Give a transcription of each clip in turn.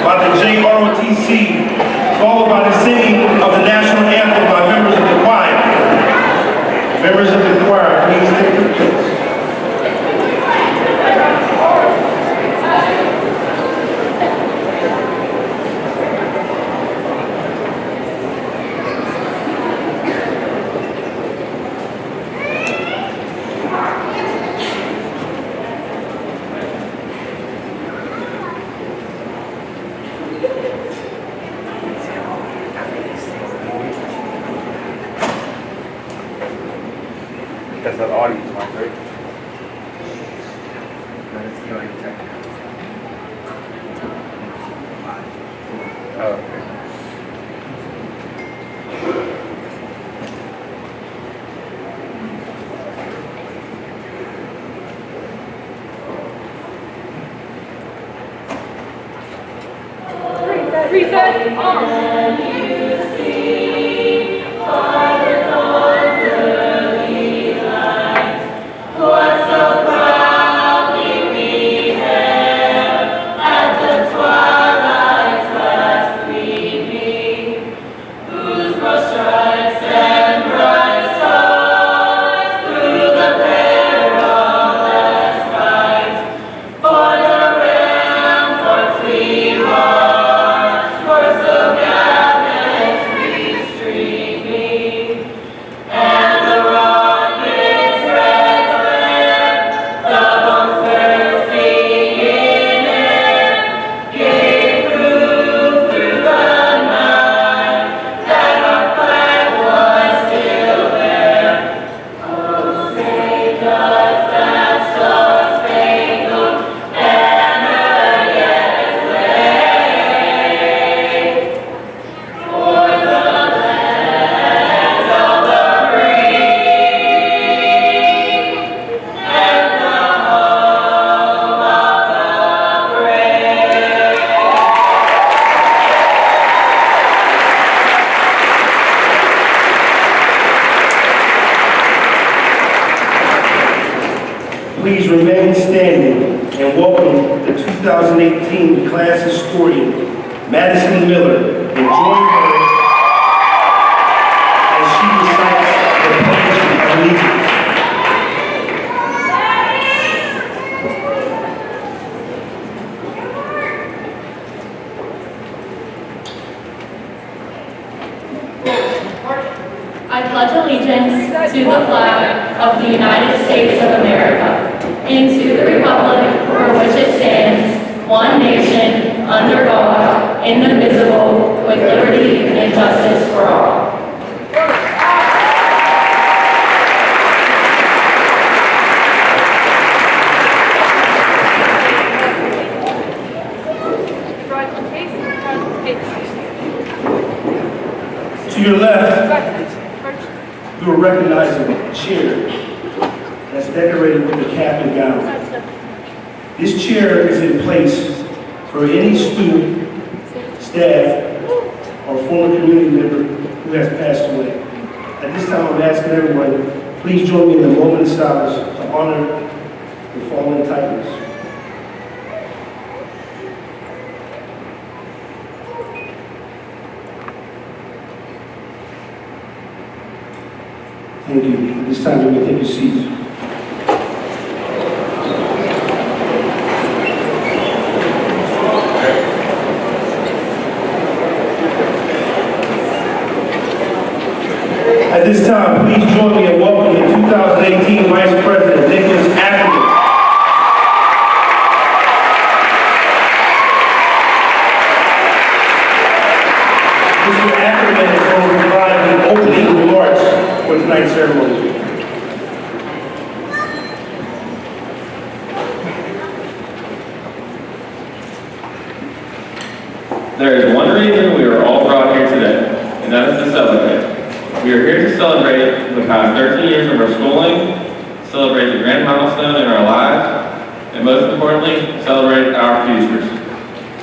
by the JROTC, followed by the singing of the national anthem by members of the choir. Members of the choir, please take your place. That's the audience mic, right? Oh, okay. Reset on. Please remain standing and welcome the 2018 class historian, Madison Miller, and join her as she recites the Pledge of Allegiance. I pledge allegiance to the flag of the United States of America and to the republic for which it stands, one nation, under God, indivisible, with liberty and justice for all. To your left, you will recognize a chair that's decorated with a cap and gown. This chair is in place for any student, staff, or former community member who has passed away. At this time, I'm asking everyone, please join me in the moment of silence to honor the fallen titans. Thank you. At this time, you may take your seats. At this time, please join me in welcoming the 2018 Vice President, Nicholas Ackerman. Mr. Ackerman is going to provide the opening remarks for tonight's ceremony. There is one reason we are all brought here today, and that is to celebrate. We are here to celebrate the past 13 years of our schooling, celebrate the grand milestone in our lives, and most importantly, celebrate our futures.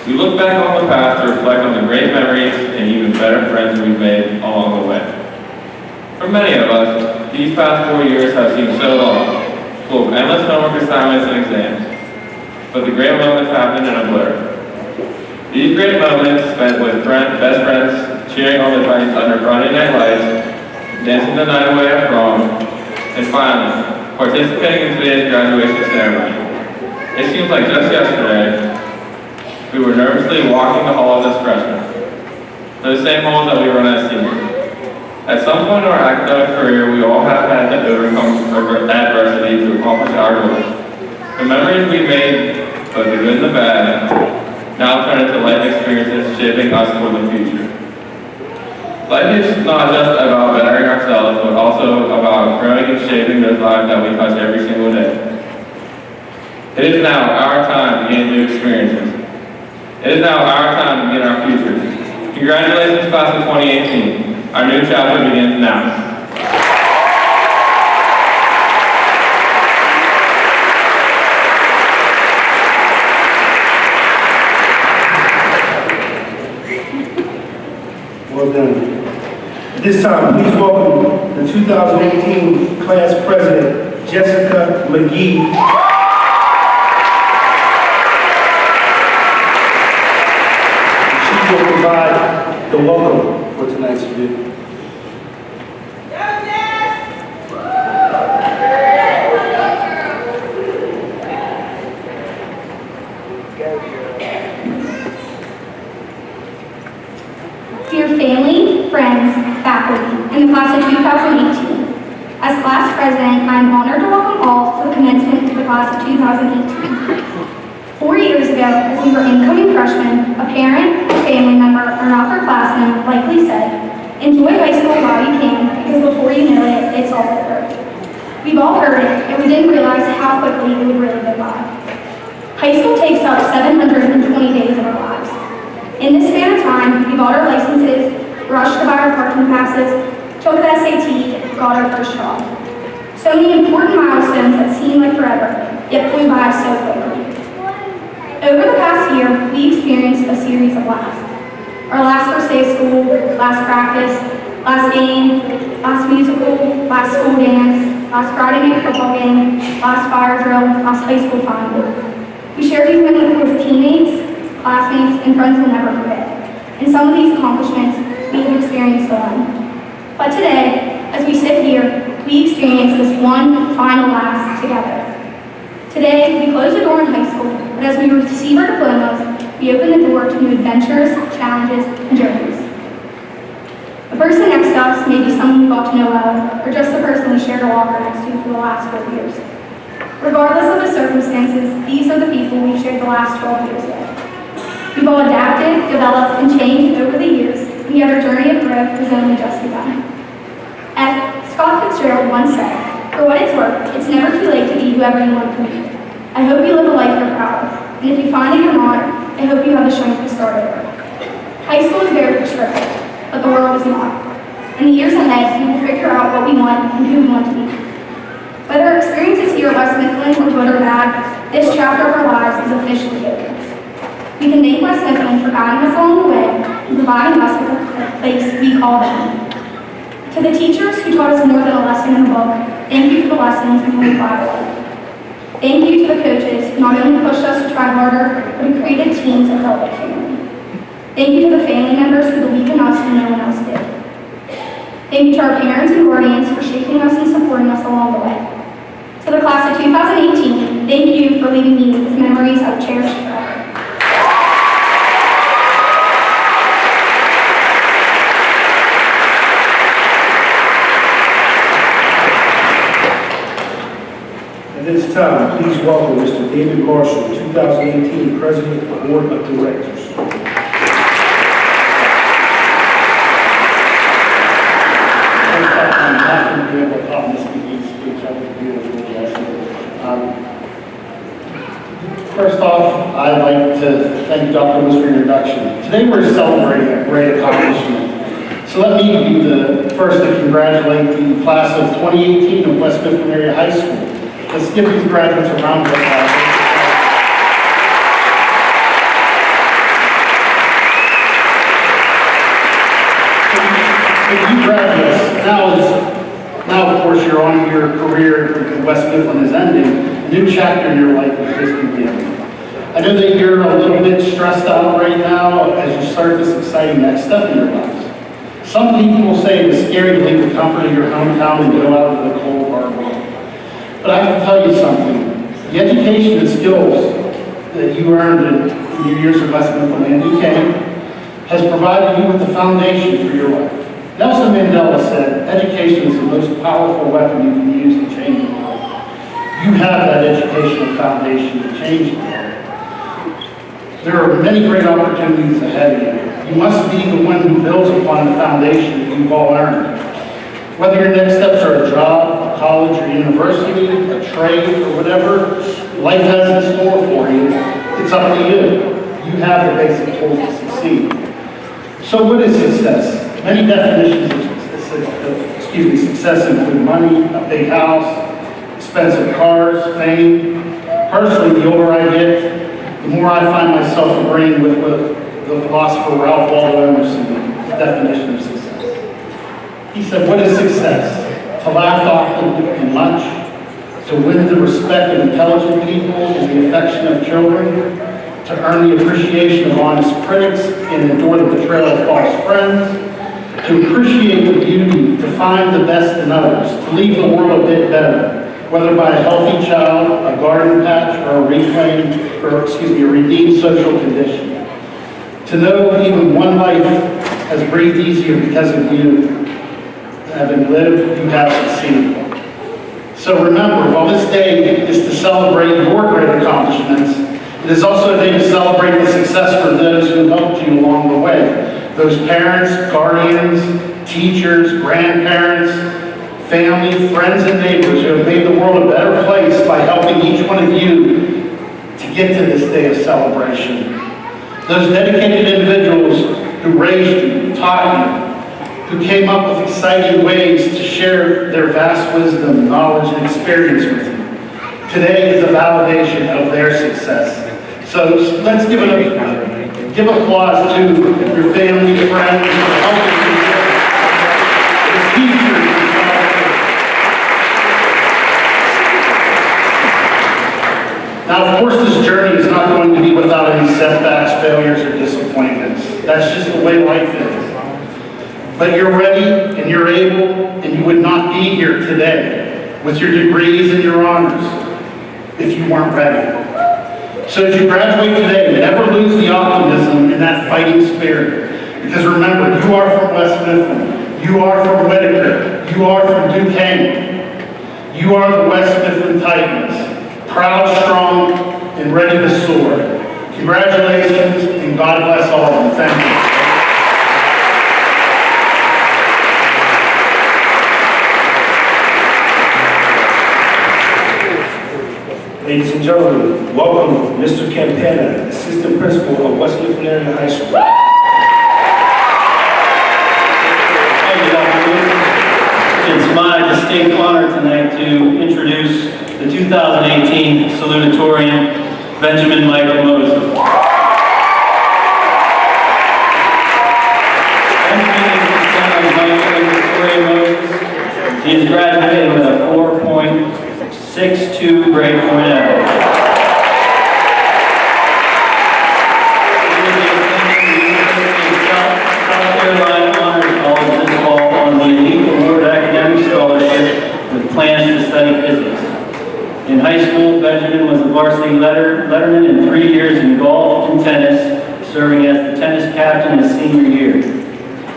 We look back on the past to reflect on the great memories and even better friends we've made along the way. For many of us, these past 4 years have seemed so long, full of endless homework assignments and exams. But the great moments happen in a blur. These great moments spent with best friends, cheering on the fights under Friday Night Lights, dancing the night away at prom, and finally, participating in today's graduation ceremony. It seems like just yesterday, we were nervously walking the halls as freshmen, those same halls that we run as seniors. At some point in our academic career, we all have had to overcome adversity to accomplish our goals. The memories we made, both the good and the bad, now turn into life experiences shaping us for the future. Life is not just about bettering ourselves, but also about growing and shaping those lives that we touch every single day. It is now our time to gain new experiences. It is now our time to begin our futures. Congratulations, class of 2018. Our new chapter begins now. Well done. At this time, please welcome the 2018 class president, Jessica McGee. She will provide the welcome for tonight's event. Dear family, friends, faculty, and the class of 2018, as class president, I am honored to welcome all to the commencement of the class of 2018. 4 years ago, as we were incoming freshmen, a parent, a family member, or an upperclassman likely said, "Enjoy high school while you can, because before you know it, it's all over." We've all heard it, and we didn't realize how quickly it would really go by. High school takes up 720 days of our lives. In this span of time, we got our licenses, rushed to buy our parking passes, took the SAT, got our first job. So many important milestones that seem like forever, yet flew by so quickly. Over the past year, we experienced a series of lasts. Our last first day of school, last practice, last game, last musical, last school dance, last Friday night football game, last fire drill, last high school final. We share these moments with teammates, classmates, and friends we'll never forget. And some of these accomplishments we have experienced alone. But today, as we sit here, we experience this one final last together. Today, we close the door in high school, but as we receive our diplomas, we open the door to new adventures, challenges, and journeys. The person next to us may be someone we got to know well, or just the person we shared a locker next to for the last 4 years. Regardless of the circumstances, these are the people we've shared the last 12 years with. We've all adapted, developed, and changed over the years, and yet our journey of growth has only just begun. As Scott Fitzgerald once said, "For what it's worth, it's never too late to be whoever you want to be." I hope you live a life you're proud of, and if you find that you're not, I hope you have the strength to start over. High school is very prescriptive, but the world is not. In the years ahead, we will figure out what we want and who we want to be. Whether our experiences here at West Mifflin were good or bad, this chapter of our lives is officially over. We can thank West Mifflin for guiding us along the way and providing us with a place we call home. To the teachers who taught us more than a lesson in a book, thank you for the lessons we will apply to life. Thank you to the coaches who not only pushed us to try harder, but who created teams that felt like family. Thank you to the family members who believed in us when no one else did. Thank you to our parents and guardians for shaping us and supporting us along the way. To the class of 2018, thank you for leaving me with memories I've cherished forever. At this time, please welcome Mr. David Marshall, 2018 President of the Board of Directors. First off, I'd like to thank Dr. Lewis for your introduction. Today we're celebrating a great accomplishment. So let me be the first to congratulate the class of 2018 of West Mifflin Area High School. Let's give these graduates a round of applause. If you graduates, now of course you're on your career, West Mifflin is ending, a new chapter in your life is just beginning. I know that you're a little bit stressed out right now as you start this exciting next step in your lives. Some people will say it's scary to leave the comfort of your hometown and go out into the cold, hard world. But I can tell you something. The education and skills that you earned in your years of West Mifflin and UK has provided you with the foundation for your life. Nelson Mandela said, education is the most powerful weapon you can use to change the world. You have that educational foundation to change the world. There are many great opportunities ahead of you. You must be the one who builds upon the foundation that you've all earned. Whether your next steps are a job, a college or university, a trade, or whatever life has in store for you, it's up to you. You have the basic tools to succeed. So what is success? Many definitions of success include money, a big house, expensive cars, fame. Personally, the older I get, the more I find myself agreeing with what the philosopher Ralph Waldo Emerson's definition of success. He said, what is success? To laugh often and much, to win the respect of intelligent people and the affection of children, to earn the appreciation of honest critics and endure the betrayal of false friends, to appreciate the beauty, to find the best in others, to leave the world a bit better, whether by a healthy child, a garden patch, or a redeemed social condition. To know even one life has breathed easier because of you, having lived, you have succeeded. So remember, while this day is to celebrate your great accomplishments, it is also a day to celebrate the success for those who helped you along the way. Those parents, guardians, teachers, grandparents, family, friends, and neighbors who have made the world a better place by helping each one of you to get to this day of celebration. Those dedicated individuals who raised you, taught you, who came up with exciting ways to share their vast wisdom, knowledge, and experience with you. Today is a validation of their success. So let's give applause to your family, friends, for helping you, the teachers. Now, of course, this journey is not going to be without any setbacks, failures, or disappointments. That's just the way life is. But you're ready and you're able, and you would not be here today with your degrees and your honors if you weren't ready. So as you graduate today, never lose the optimism and that fighting spirit. Because remember, you are from West Mifflin. You are from Whitaker. You are from Duquesne. You are the West Mifflin Titans. Proud, strong, and ready to soar. Congratulations, and God bless all of you. Thank you. Ladies and gentlemen, welcome Mr. Campana, Assistant Principal of West Mifflin Area High School. Good afternoon. It's my distinct honor tonight to introduce the 2018 Salutatorian, Benjamin Michael Moses. Benjamin is the son of Valedictorian Moses. He is graduated with a 4.62 grade point average. South Carolina Honors College this fall on the Elite Award Academic Scholarship with plans to study physics. In high school, Benjamin was a varsity letterman in 3 years in golf and tennis, serving as the tennis captain his senior year.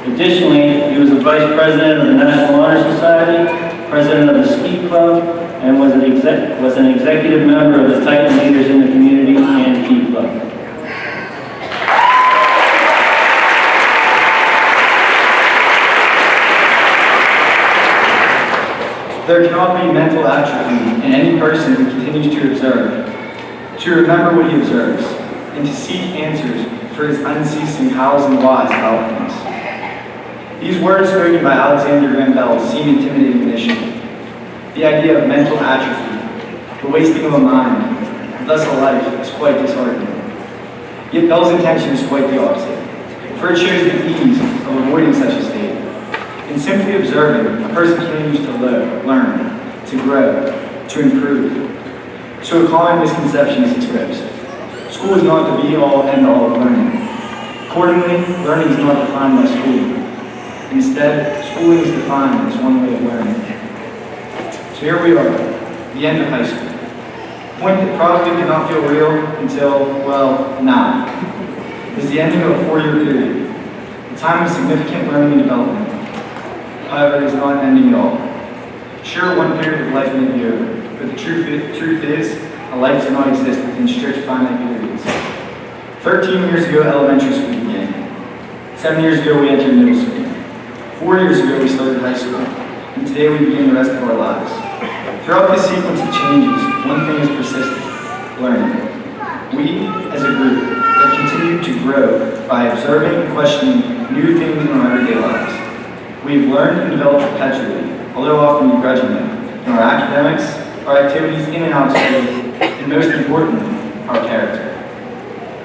Additionally, he was the vice president of the National Honor Society, president of the Ski Club, and was an executive member of the Titan Leaders in the Community and Key Club. There cannot be mental atrophy in any person who continues to observe, to remember what he observes, and to seek answers for his unceasing hows and whys about things. These words spoken by Alexander Graham Bell seem intimidating initially. The idea of mental atrophy, the wasting of a mind, and thus a life, is quite disheartening. Yet Bell's intention is quite the opposite, for it shows the ease of avoiding such a state. In simply observing, a person continues to learn, to grow, to improve. So a common misconception is exposed. School is not the be-all, end-all of learning. Accordingly, learning is not defined by schooling. Instead, schooling is defined as one way of learning. So here we are, the end of high school. A point that probably did not feel real until, well, now. It is the ending of a 4-year period, a time of significant learning and development. However, it is not ending at all. Sure, one period of life may be over, but the truth is, a life does not exist within strict finite periods. 13 years ago, elementary school began. 7 years ago, we entered middle school. 4 years ago, we started high school. And today, we begin the rest of our lives. Throughout this sequence of changes, one thing has persisted: learning. We, as a group, have continued to grow by observing and questioning new things in our everyday lives. We've learned and developed perpetually, although often begrudgingly, in our academics, our activities in and out of school, and most importantly, our character.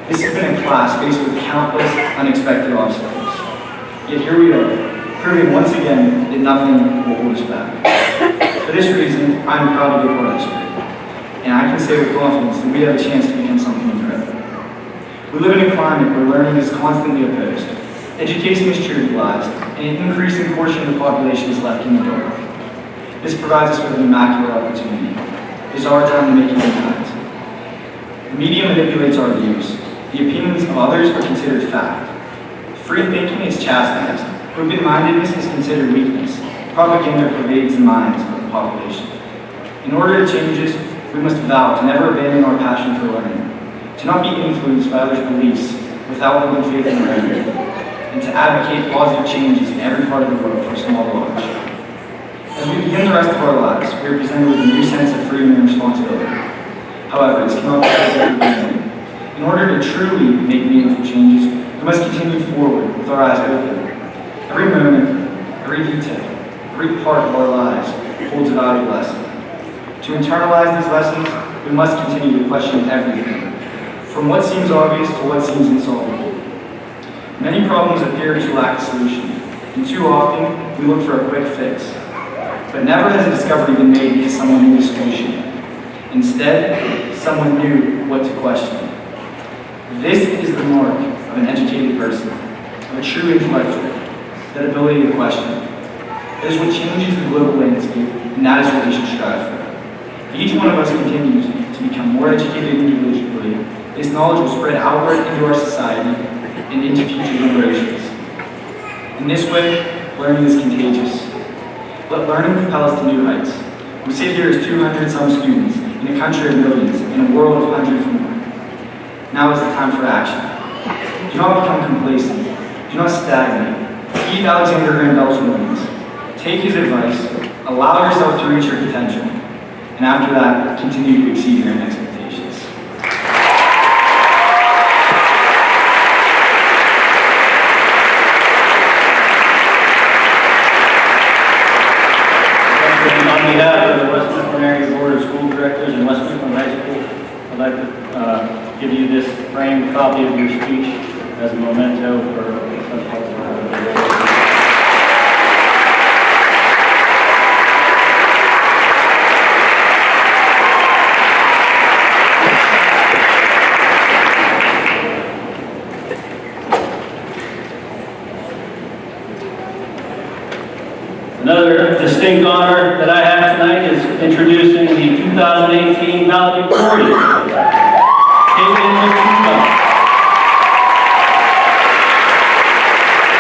This has been a class faced with countless unexpected obstacles. Yet here we are, proving once again that nothing will hold us back. For this reason, I am proud to be a part of this group, and I can say with confidence that we have a chance to become something incredible. We live in a climate where learning is constantly opposed. Education is trivialized, and an increasing portion of the population is left in the dark. This provides us with an immaculate opportunity. It is our time to make an impact. The media manipulates our views. The opinions of others are considered fact. Free thinking is chastised. Open-mindedness is considered weakness. Propaganda pervades the minds of the population. In order to change this, we must vow to never abandon our passion for learning, to not be influenced by others' beliefs without holding faith in our own, and to advocate positive changes in every part of the world for small to large. As we begin the rest of our lives, we are presented with a new sense of freedom and responsibility. However, this cannot be everything. In order to truly make meaningful changes, we must continue forward with our eyes open. Every moment, every detail, every part of our lives holds a valuable lesson. To internalize these lessons, we must continue to question everything, from what seems obvious to what seems insolvable. Many problems appear to lack a solution, and too often we look for a quick fix. But never has a discovery been made because someone knew the solution. Instead, someone knew what to question. This is the mark of an educated person, of a true intellectual, that ability to question. That is what changes the global landscape, and that is what we should strive for. If each one of us continues to become more educated individually, this knowledge will spread outward into our society and into future generations. In this way, learning is contagious. Let learning propel us to new heights. We sit here as 200-some students in a country of millions, in a world of hundreds more. Now is the time for action. Do not become complacent. Do not stagnate. Heed Alexander Graham Bell's warnings. Take his advice. Allow yourself to reach your potential. And after that, continue to exceed your own expectations. On behalf of the West Mifflin Area Board of School Directors and West Mifflin High School, I'd like to give you this framed copy of your speech as a memento for Another distinct honor that I have tonight is introducing the 2018 Valedictorian, Caitlin Mifflin.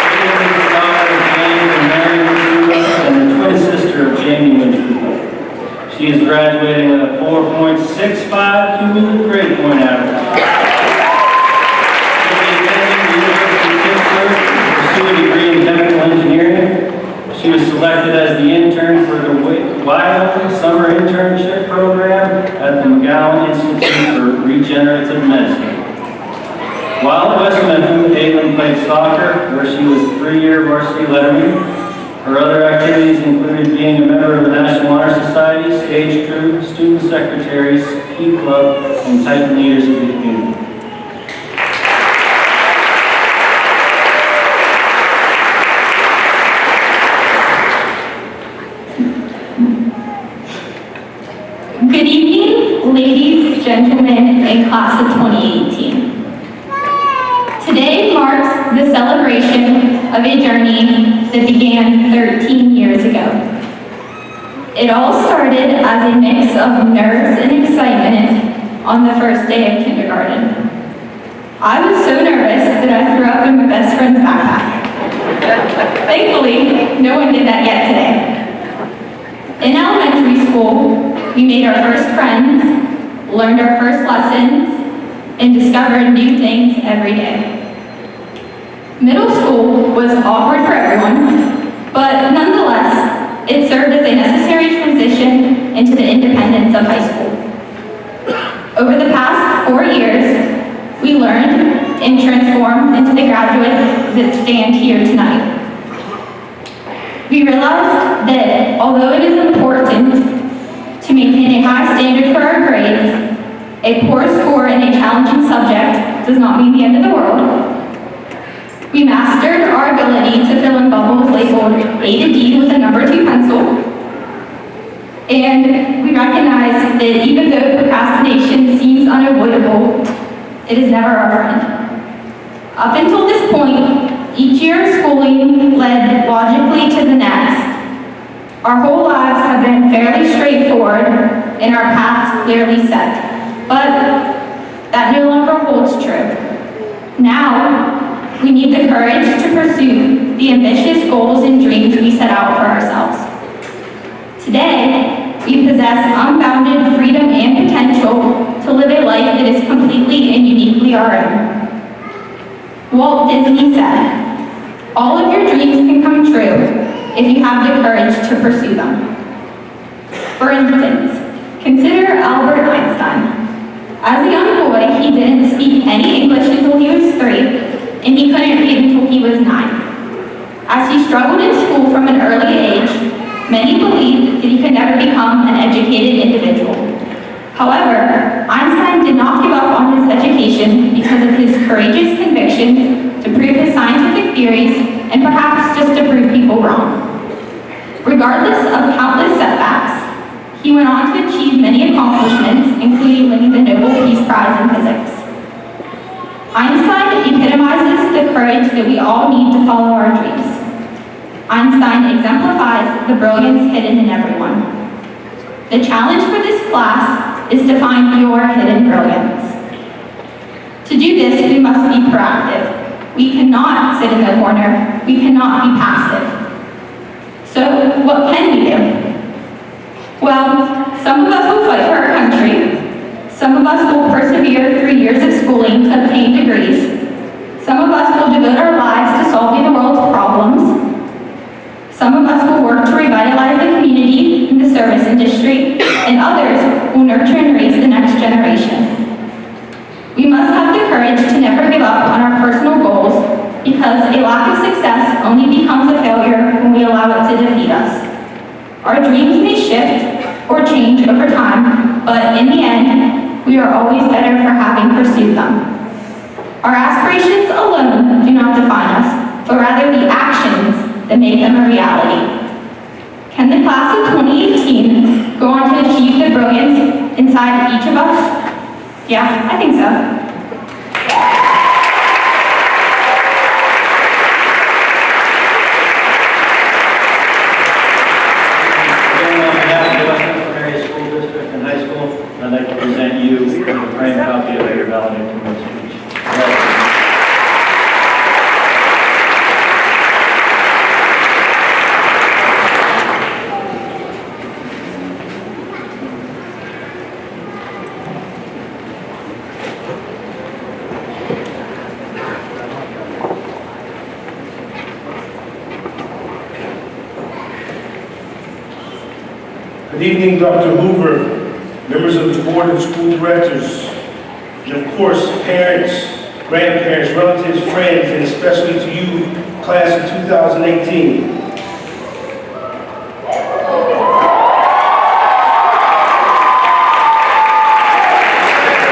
Caitlin is the daughter of James and Mary Mifflin and the twin sister of Jamie Mifflin. She is graduating with a 4.65 cumulative grade point average. She'll be attending the University of Pittsburgh to pursue a degree in chemical engineering. She was selected as the intern for the Wyoming Summer Internship Program at the McGowan Institute for Regenerative Medicine. While at West Mifflin, Caitlin played soccer, where she was 3-year varsity letterman. Her other activities included being a member of the National Honor Society, stage crew, student secretaries, Key Club, and Titan Leaders of the Community. Good evening, ladies, gentlemen, and class of 2018. of a journey that began 13 years ago. It all started as a mix of nerves and excitement on the first day of kindergarten. I was so nervous that I threw up in my best friend's backpack. Thankfully, no one did that yet today. In elementary school, we made our first friends, learned our first lessons, and discovered new things every day. Middle school was awkward for everyone, but nonetheless, it served as a necessary transition into the independence of high school. Over the past 4 years, we learned and transformed into the graduates that stand here tonight. We realized that although it is important to maintain a high standard for our grades, a poor score in a challenging subject does not mean the end of the world. We mastered our ability to fill in bubbles labeled A to D with a number 2 pencil. And we recognize that even though procrastination seems unavoidable, it is never our friend. Up until this point, each year of schooling led logically to the next. Our whole lives have been fairly straightforward and our paths clearly set. But that no longer holds true. Now, we need the courage to pursue the ambitious goals and dreams we set out for ourselves. Today, we possess unbounded freedom and potential to live a life that is completely and uniquely our own. Walt Disney said, "All of your dreams can come true if you have the courage to pursue them." For instance, consider Albert Einstein. As a young boy, he didn't speak any English until he was 3, and he couldn't read until he was 9. As he struggled in school from an early age, many believed that he could never become an educated individual. However, Einstein did not give up on his education because of his courageous convictions to prove his scientific theories and perhaps just to prove people wrong. Regardless of countless setbacks, he went on to achieve many accomplishments, including winning the Nobel Peace Prize in physics. Einstein epitomizes the courage that we all need to follow our dreams. Einstein exemplifies the brilliance hidden in everyone. The challenge for this class is to find your hidden brilliance. To do this, we must be proactive. We cannot sit in the corner. We cannot be passive. So, what can we do? Well, some of us will fight for our country. Some of us will persevere through years of schooling to obtain degrees. Some of us will devote our lives to solving the world's problems. Some of us will work to revitalize the community in the service industry, and others will nurture and raise the next generation. We must have the courage to never give up on our personal goals, because a lack of success only becomes a failure when we allow it to defeat us. Our dreams may shift or change over time, but in the end, we are always better for having pursued them. Our aspirations alone do not define us, but rather the actions that make them a reality. Can the class of 2018 go on to achieve the brilliance inside each of us? Yeah, I think so. I'd like to present you with a framed copy of your valedictorian speech. Good evening, Dr. Hoover, members of the Board of School Directors, and of course, parents, grandparents, relatives, friends, and especially to you, class of 2018.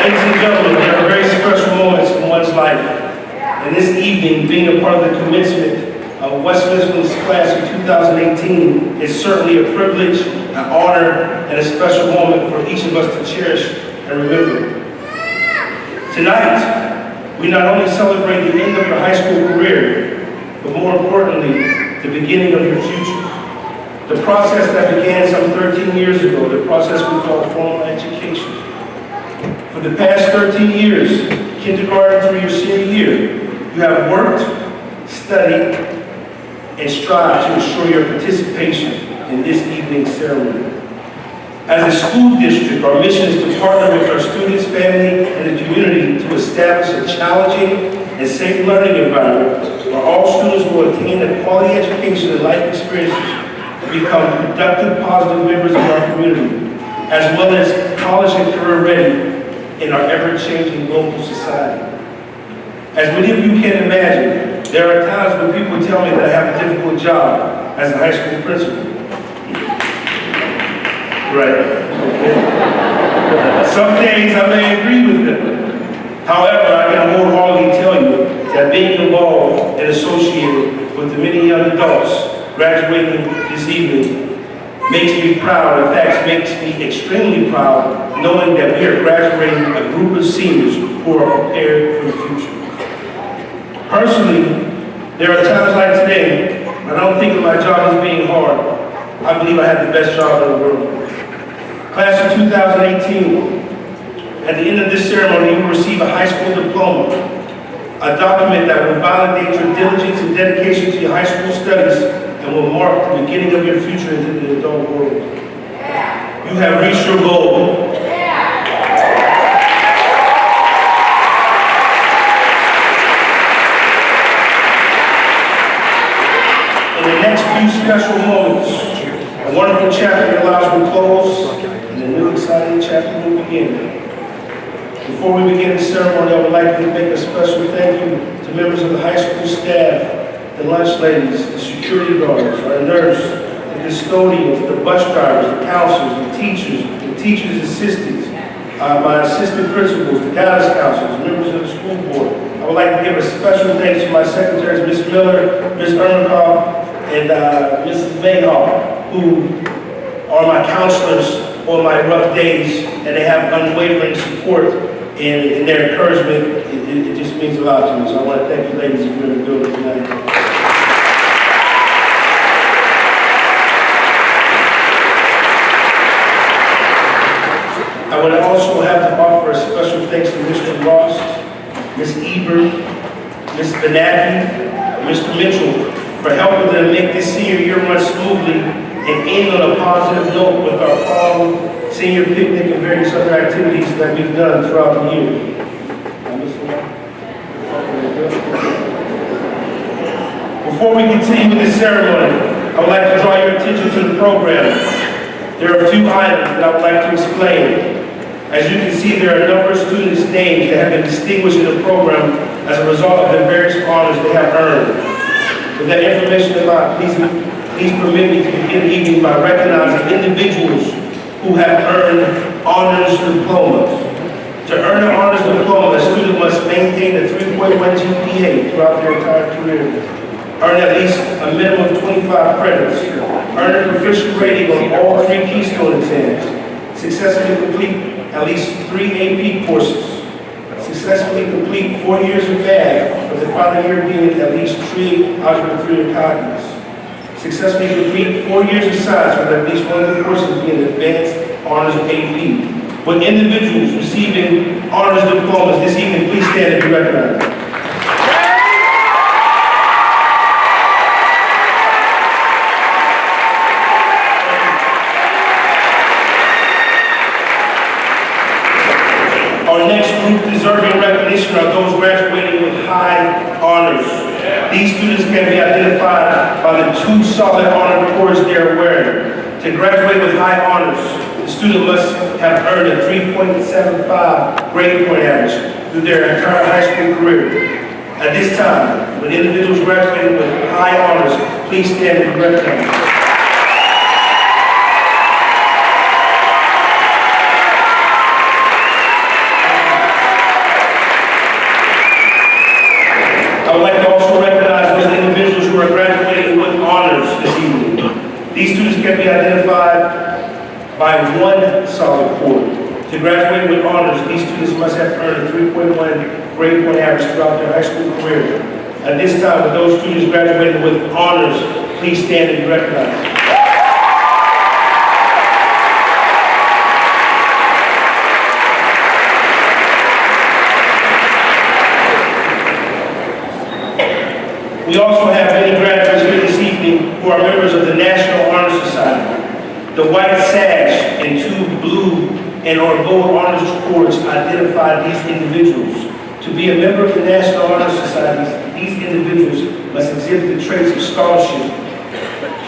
Ladies and gentlemen, there are very special moments in one's life, and this evening, being a part of the commencement of West Mifflin's class of 2018 is certainly a privilege, an honor, and a special moment for each of us to cherish and remember. Tonight, we not only celebrate the end of your high school career, but more importantly, the beginning of your future. The process that began some 13 years ago, the process we call formal education. For the past 13 years, kindergarten through your senior year, you have worked, studied, and strived to ensure your participation in this evening's ceremony. As a school district, our mission is to partner with our students, family, and the community to establish a challenging and safe learning environment where all students will attain a quality education and life experiences to become productive, positive members of our community, as well as college and career ready in our ever-changing global society. As many of you can imagine, there are times when people tell me that I have a difficult job as a high school principal. Right. Some days I may agree with them. However, I can wholeheartedly tell you that being involved and associated with the many young adults graduating this evening makes me proud. In fact, makes me extremely proud knowing that we are graduating a group of seniors who are prepared for the future. Personally, there are times like today when I don't think of my job as being hard. I believe I have the best job in the world. Class of 2018, at the end of this ceremony, you will receive a high school diploma, a document that will validate your diligence and dedication to your high school studies and will mark the beginning of your future into the adult world. You have reached your goal. In the next few special moments, a wonderful chapter in your lives will close and a new exciting chapter will begin. Before we begin the ceremony, I would like to make a special thank you to members of the high school staff, the lunch ladies, the security guards, our nurse, the custodians, the bus drivers, the counselors, the teachers' assistants, my assistant principals, the guidance counselors, members of the school board. I would like to give a special thanks to my secretaries, Ms. Miller, Ms. Ermikoff, and Mrs. Mayhall, who are my counselors on my rough days, and they have unwavering support and their encouragement. It just means a lot to me. So I want to thank you ladies if you're in the building tonight. I would also have to offer a special thanks to Mr. Ross, Ms. Eber, Ms. Benacki, Mr. Mitchell, for helping to make this senior year run smoothly and end on a positive note with our prom, senior picnic, and various other activities that we've done throughout the year. Before we continue with this ceremony, I would like to draw your attention to the program. There are a few items that I would like to explain. As you can see, there are a number of students' names that have been distinguished in the program as a result of the various honors they have earned. With that information in mind, please permit me to begin the evening by recognizing individuals who have earned honors diplomas. To earn an honors diploma, a student must maintain a 3.1 GPA throughout their entire career, earn at least a minimum of 25 credits, earn a proficient rating on all 3 Keystone exams, successfully complete at least 3 AP courses, successfully complete 4 years of math, with the final year being at least 3 Algebra 3 and calculus, successfully complete 4 years of science, with at least one of the courses being advanced honors of AP. With individuals receiving honors diplomas this evening, please stand and be recognized. Our next group deserving recognition are those graduating with high honors. These students can be identified by the 2 solid honor cords they are wearing. To graduate with high honors, the student must have earned a 3.75 grade point average through their entire high school career. At this time, when individuals graduating with high honors, please stand and be recognized. I would like to also recognize those individuals who are graduating with honors this evening. These students can be identified by 1 solid core. To graduate with honors, these students must have earned a 3.1 grade point average throughout their high school career. At this time, with those students graduating with honors, please stand and be recognized. We also have many graduates here this evening who are members of the National Honor Society. The white sash and two blue and or gold honors cords identify these individuals. To be a member of the National Honor Society, these individuals must exhibit the traits of scholarship,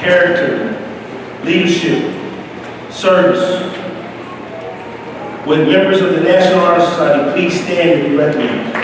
character, leadership, service. With members of the National Honor Society, please stand and be recognized.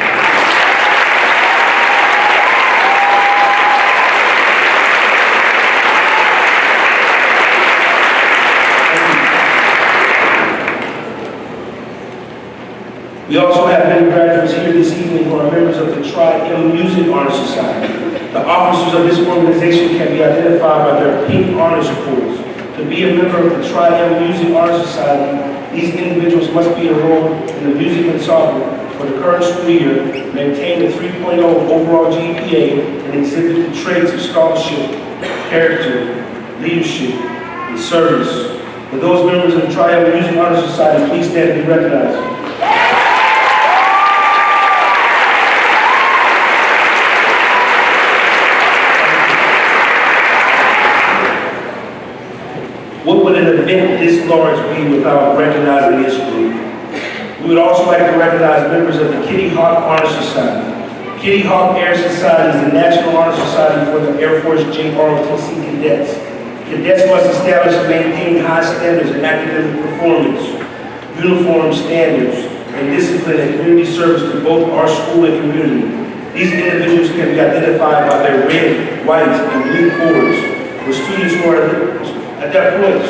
We also have many graduates here this evening who are members of the Tri-M Music Honor Society. The officers of this organization can be identified by their pink honors cords. To be a member of the Tri-M Music Honor Society, these individuals must be enrolled in the music ensemble for the current school year, maintain a 3.0 overall GPA, and exhibit the traits of scholarship, character, leadership, and service. For those members of the Tri-M Music Honor Society, please stand and be recognized. What would an event this large be without recognizing this group? We would also like to recognize members of the Kitty Hawk Honor Society. Kitty Hawk Air Society is the National Honor Society for the Air Force JROTC cadets. Cadets must establish and maintain high standards in academic performance, uniform standards, and discipline and community service to both our school and community. These individuals can be identified by their red, white, and blue cords. For students who are at that point,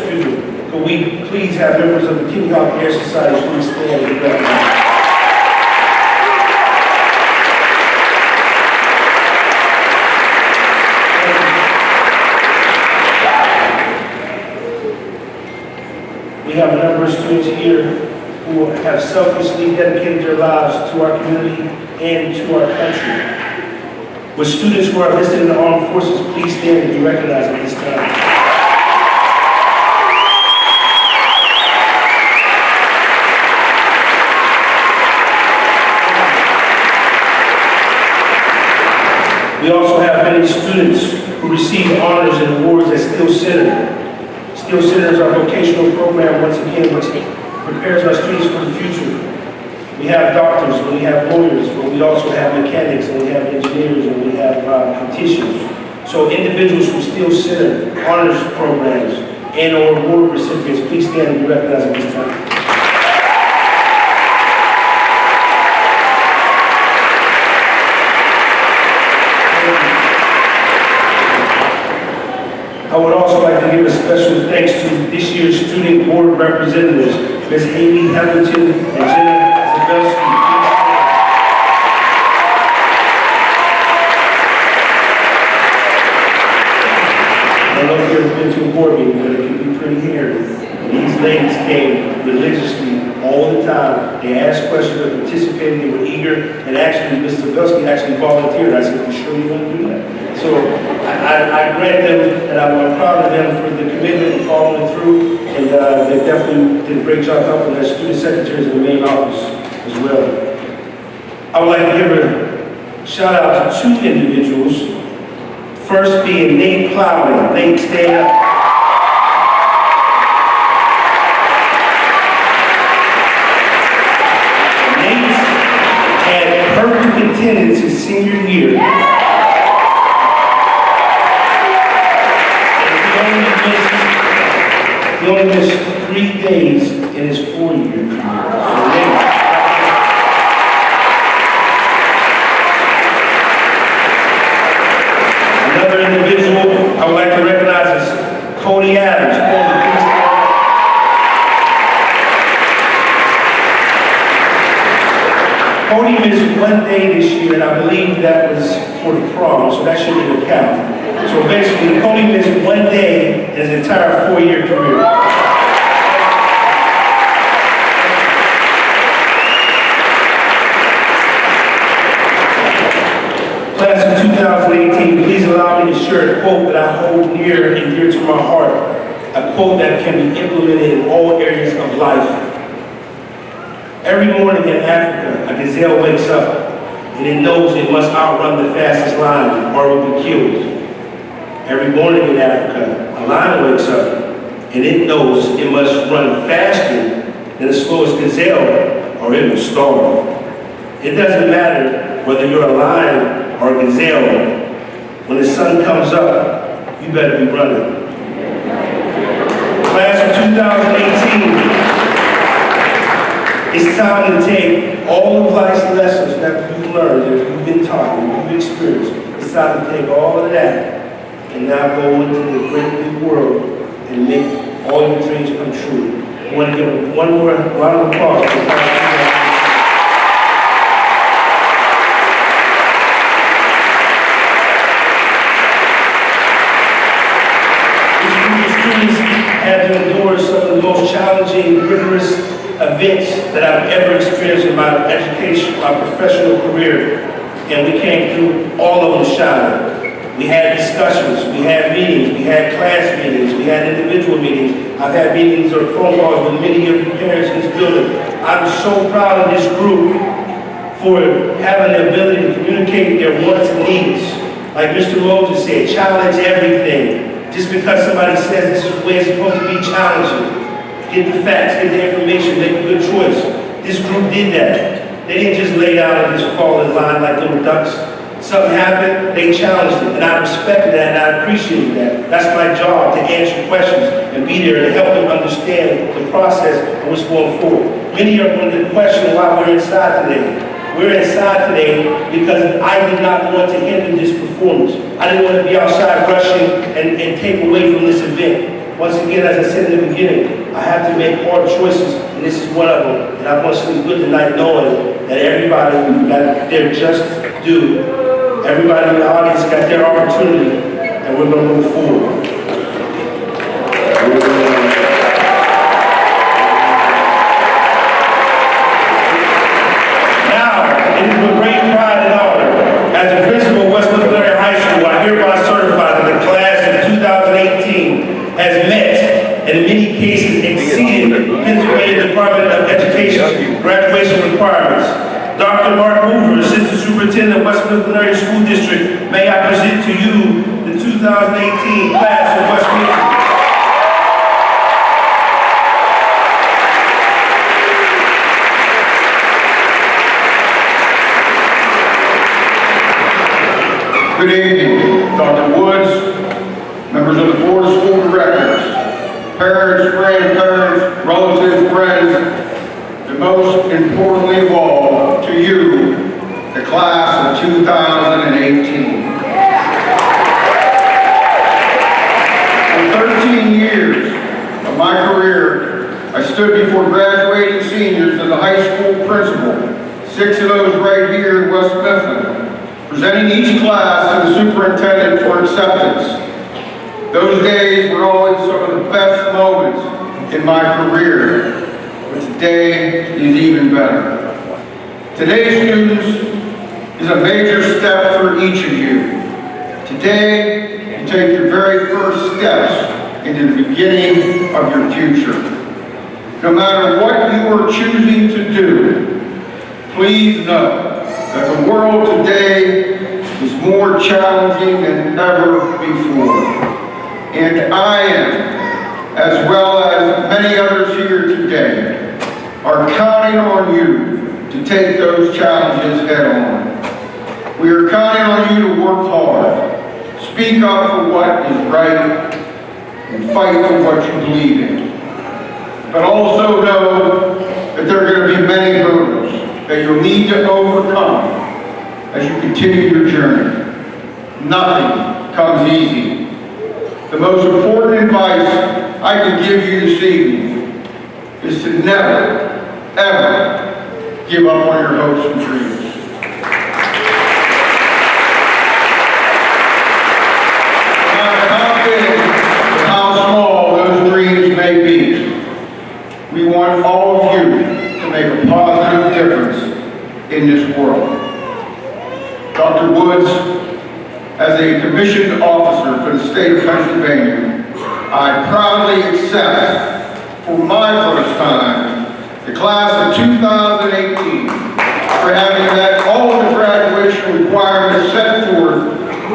could we please have members of the Kitty Hawk Air Society please stand and be recognized? We have a number of students here who have selflessly dedicated their lives to our community and to our country. With students who are listed in the armed forces, please stand and be recognized at this time. We also have many students who receive honors and awards at Steel Center. Steel Center is our vocational program, once again, which prepares our students for the future. We have doctors, and we have lawyers, but we also have mechanics, and we have engineers, and we have politicians. So individuals from Steel Center, honors programs, and or award recipients, please stand and be recognized at this time. I would also like to give a special thanks to this year's student board representatives, Ms. Amy Hamilton and Jenna Zabelski. I don't know if you've ever been to a board meeting, but it can be pretty hairy. These ladies came religiously all the time. They asked questions, they participated, they were eager, and actually, Ms. Zabelski actually volunteered. I said, "I'm sure you want to do that." So I grant them, and I'm proud of them for the commitment and following through, and they definitely did a great job helping as student secretaries in the main office as well. I would like to give a shout out to two individuals. First being Nate Plowman. Nate, stand up. Nate had perfect attendance his senior year. He only missed 3 days in his 4-year career. So another individual I would like to recognize is Cody Adams. Cody missed 1 day this year, and I believe that was for the prom, so that shouldn't count. So basically, Cody missed 1 day in his entire 4-year career. Class of 2000. 2018, please allow me to share a quote that I hold near and dear to my heart. A quote that can be implemented in all areas of life. Every morning in Africa, a gazelle wakes up and it knows it must outrun the fastest lion or it will be killed. Every morning in Africa, a lion wakes up and it knows it must run faster than the slowest gazelle or it will starve. It doesn't matter whether you're a lion or a gazelle. When the sun comes up, you better be running. Class of 2018, it's time to take all of life's lessons that you've learned, that you've been taught, that you've experienced. It's time to take all of that and now go into the great big world and make all your dreams come true. I want to give one more round of applause for Dr. Had to endure some of the most challenging, rigorous events that I've ever experienced in my education, my professional career, and we came through all of them shining. We had discussions, we had meetings, we had class meetings, we had individual meetings. I've had meetings or phone calls with many of you parents in this building. I'm so proud of this group for having the ability to communicate their wants and needs. Like Mr. Moses said, challenge everything. Just because somebody says this is the way it's supposed to be, challenging. Get the facts, get the information, make a good choice. This group did that. They didn't just lay down and just fall in line like little ducks. Something happened, they challenged it, and I respected that and I appreciated that. That's my job, to answer questions and be there to help them understand the process and what's going forward. Many are going to question why we're inside today. We're inside today because I did not want to hinder this performance. I didn't want to be outside rushing and take away from this event. Once again, as I said in the beginning, I have to make hard choices, and this is one of them. And I want to sleep good tonight knowing that everybody got their just due. Everybody in the audience got their opportunity, and we're going to move forward. Graduation requirements. Dr. Mark Hoover, Assistant Superintendent of West Mifflin School District, may I present to you the 2018 class of West Mifflin. Good evening, Dr. Woods, members of the Board of School Directors, parents, grandparents, relatives, friends, and most importantly of all, to you, the class of 2018. For 13 years of my career, I stood before graduating seniors as a high school principal, 6 of those right here in West Mifflin, presenting each class to the superintendent for acceptance. Those days were always some of the best moments in my career. Today is even better. Today's students is a major step for each of you. Today, you take your very first steps into the beginning of your future. No matter what you are choosing to do, please know that the world today is more challenging than ever before. And I am, as well as many others here today, are counting on you to take those challenges head on. We are counting on you to work hard, speak up for what is right, and fight for what you believe in. But also know that there are going to be many hurdles that you'll need to overcome as you continue your journey. Nothing comes easy. The most important advice I can give you this evening is to never, ever give up on your hopes and dreams. No matter how big or how small those dreams may be, we want all of you to make a positive difference in this world. Dr. Woods, as a commissioned officer for the state of Pennsylvania, I proudly accept for my first time the class of 2018 for having met all of the graduation requirements set forth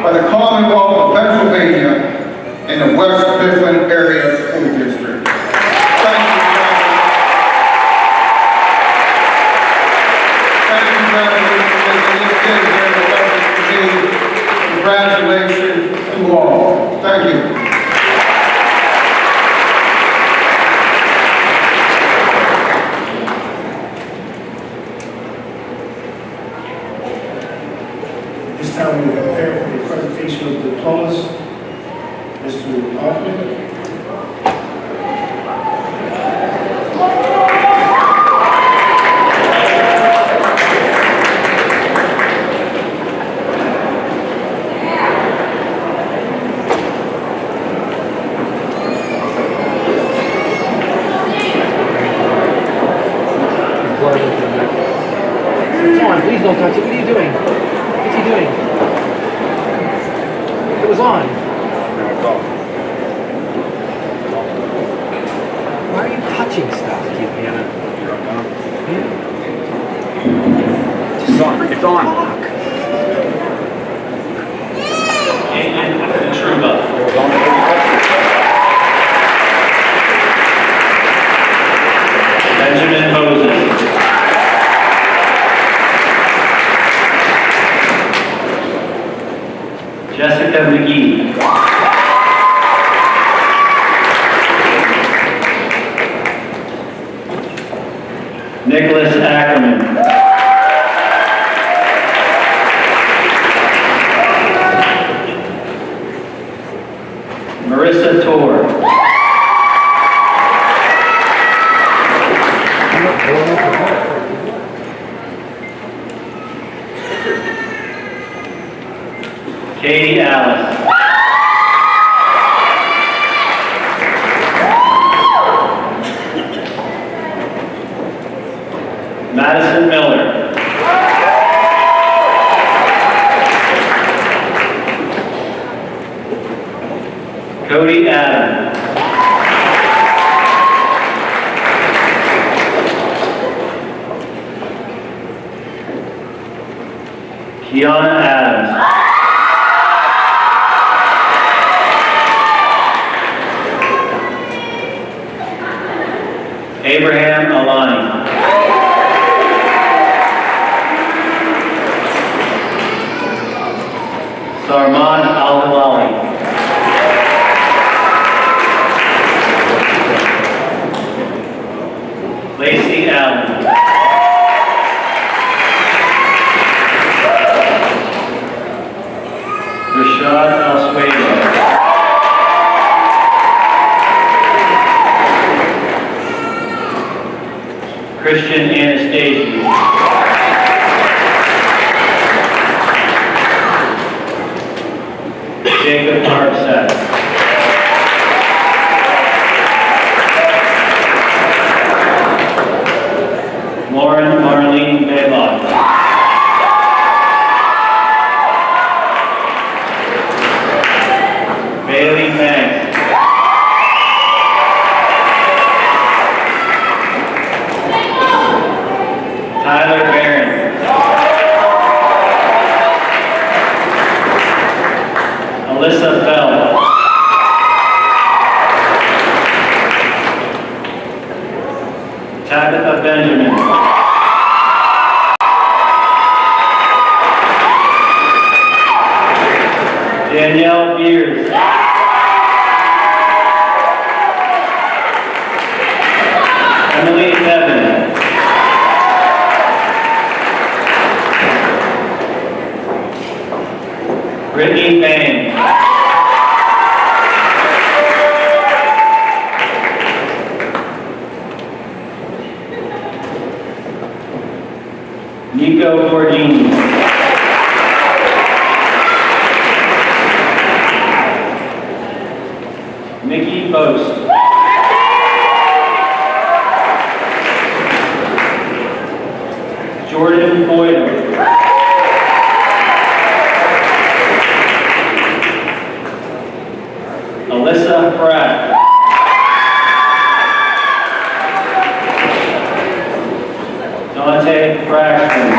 by the Commonwealth of Pennsylvania in the West Mifflin Area School District. Thank you, congratulations to all. Thank you. This time we will prepare for the presentation of diplomas. Mr. Hoffman. Come on, please don't touch it. What are you doing? What's he doing? It was on. Why are you touching stuff, Hannah? It's on. It's on. Talk. And Truba. It was on before you touched it. Benjamin Moses. Jessica McGee. Nicholas Ackerman. Marissa Torr. Katie Alice. Madison Miller. Cody Adams. Kiana Adams. Abraham Alani. Sarman Al-Hilali. Lacey Allen. Rashad Al-Sueda. Christian Anastasia. Jacob Arpsett. Lauren Marlene Baylock. Bailey Banks. Tyler Barron. Alyssa Bell. Tabitha Benjamin. Danielle Beers. Emily Nevin. Brittany Bain. Nico Gordini. Mickey Post. Jordan Boyle. Alyssa Pratt. Dante Braxton.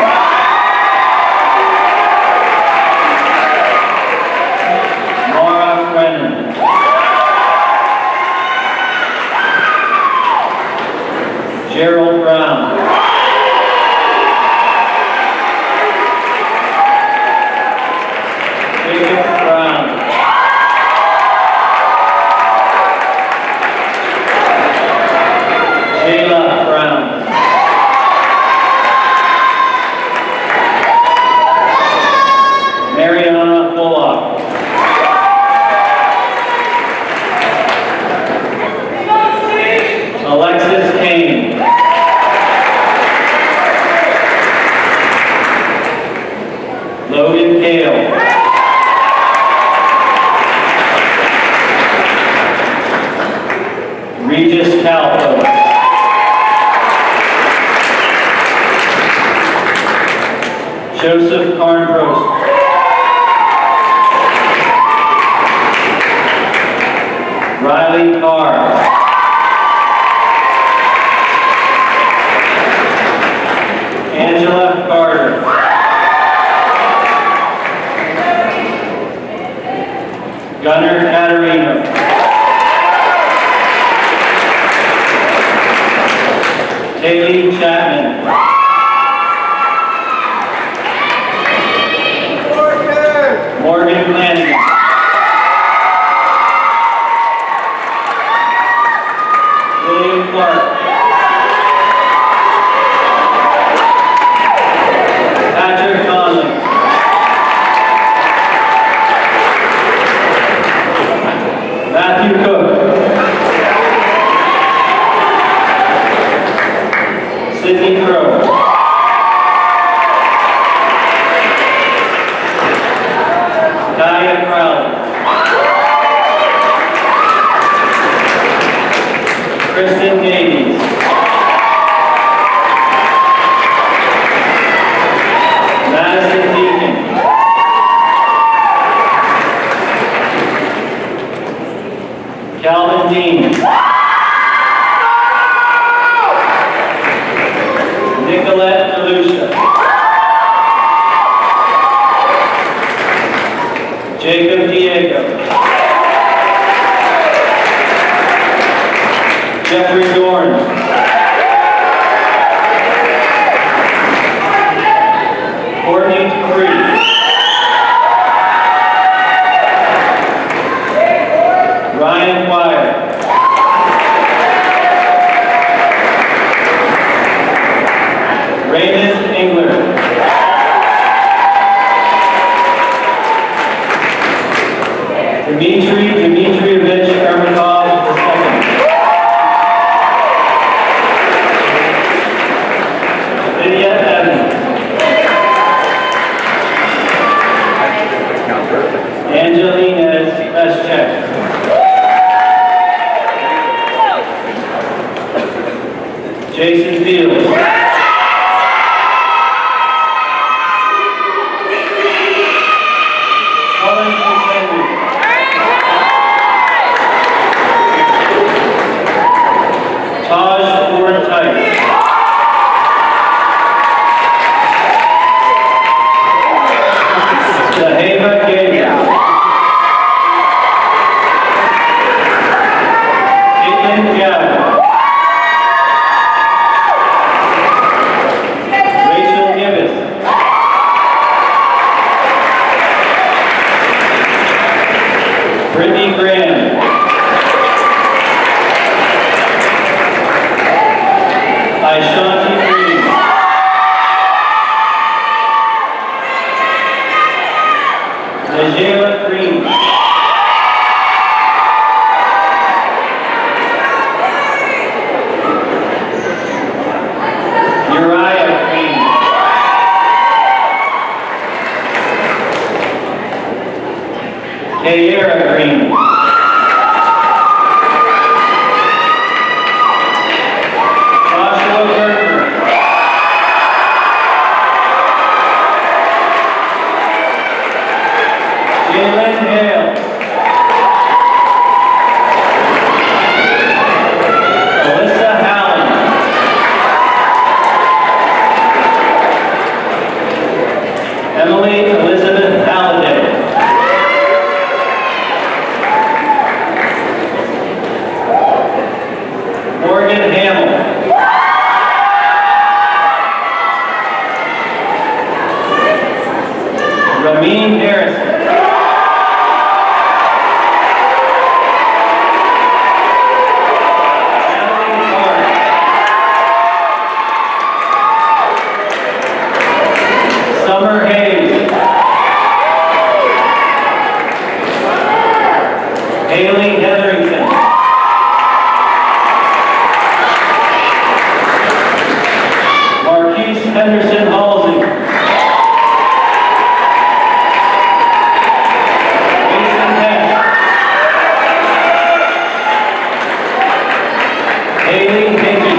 Mara Brennan. Gerald Brown. Jacob Brown. Jayla Brown. Mariana Bullock. Alexis Kane. Logan Kale. Regis Calvo. Joseph Carnbrost. Riley Carr. Angela Carter. Gunnar Caterino. Haley Chapman. Morgan Flanagan. William Clark. Patrick Conley. Matthew Cook. Sydney Crow. Kaya Crowley. Kristen Davies. Madison Deacon. Calvin Dean. Nicolette DeLucia. Jacob Diego. Jeffrey Dorn. Courtney Dupree. Ryan Wire. Raymond Engler. Dmitry Dmitrievich Ermakov II. Lydia Evans. Angelina Eschek. Jason Fields. Colin Henry. Taj Ward Tight. Zaheva Gabriel. Caitlin Gavin. Rachel Gibbs. Brittany Graham. Aishanti Green. Najela Green. Haley Hickey.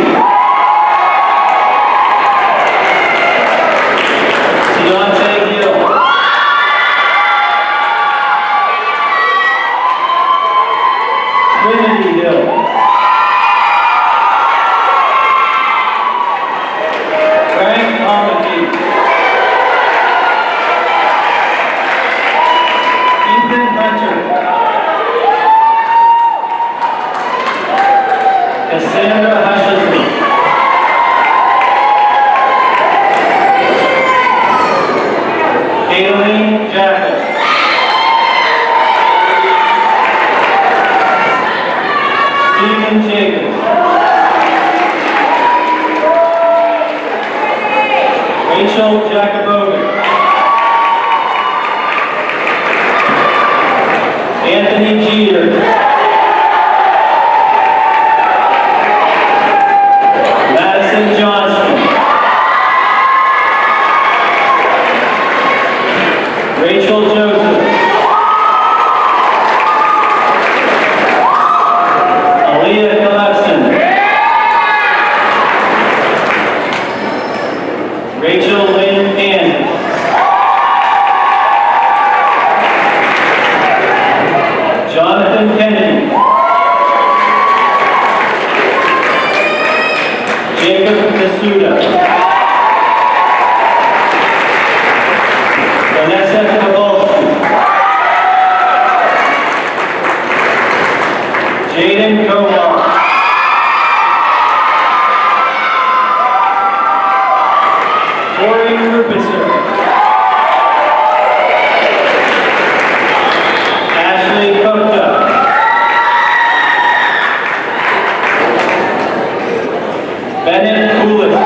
Deontay Gill. Trinity Hill. Frank Hominy. Ethan Hunter. Cassandra Hutchinson. Aileen Jackal. Stephen Jacobs. Rachel Jacobovic. Anthony Jeter. Madison Johnston. Rachel Joseph. Aaliyah Gillespie. Rachel Lynn Andrews. Jonathan Kennedy. Jacob Kasuda. Vanessa Kowalski. Jaden Komar. Corey Rupitzer. Ashley Kopta. Bennett Coolidge.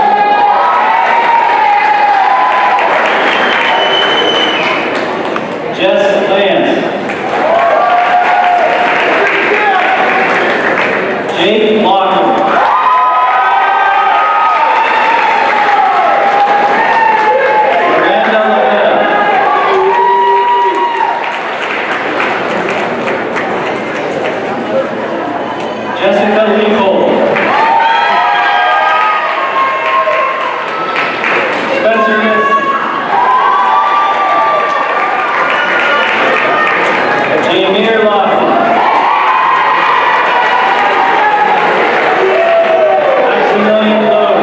Jess Lance. Jake Locker. Miranda Lavetta. Jessica Leopold. Spencer Nissen. Jamir Lawson. Maximilian Lowe.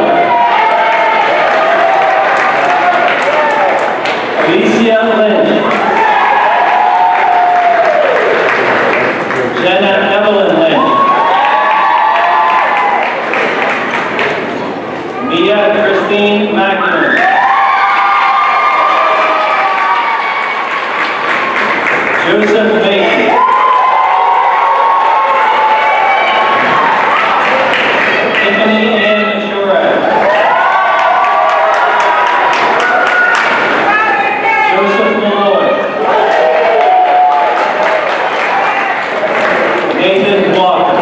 Alicia Lynch. Jenna Evelyn Lynch. Mia Christine McNamara. Joseph Mason. Tiffany Ann Mishura. Joseph Malloy. Nathan Walker.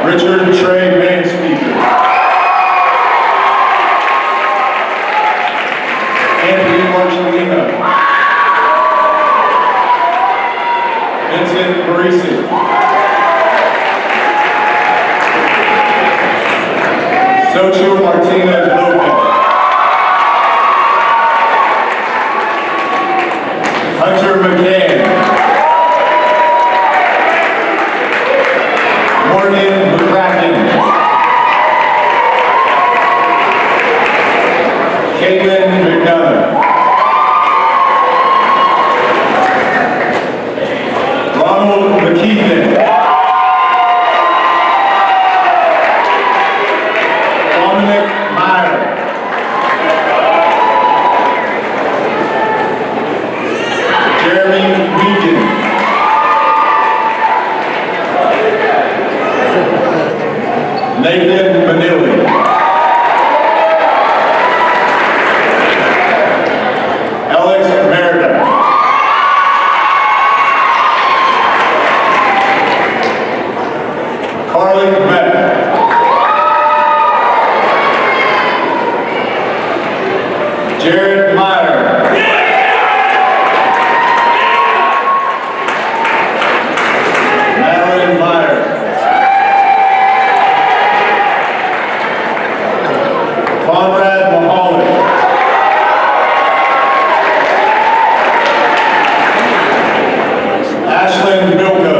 Richard Trey Manspeaker. Anthony Marcellino. Vincent Parisi. Xochitl Martinez Lopez. Hunter McCann. Jeremy Regan. Nathan Manilli. Alex Merida. Carly Beck. Jared Meyer. Madeline Meyer. Conrad Mahoney. Ashlyn Milka.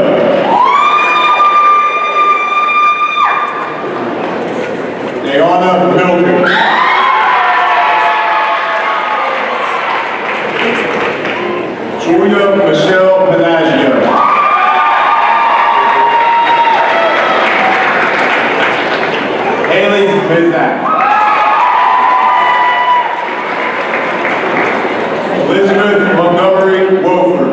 Ayana Milka. Julia Michelle Panaggio. Haley Mizak. Elizabeth Montgomery Wofford.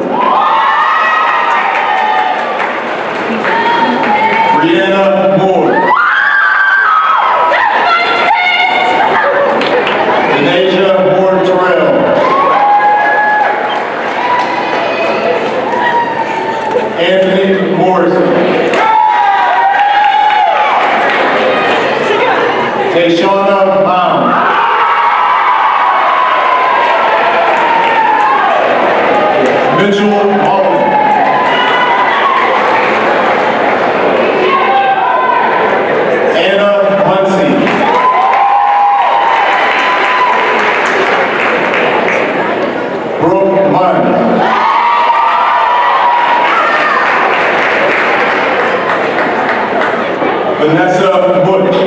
Brianna Moore. Denasia Moore Terrell. Anthony Morrison. Tayshana Pound. Mitchell Holland. Anna Muncie. Brooke Munn. Vanessa Butch.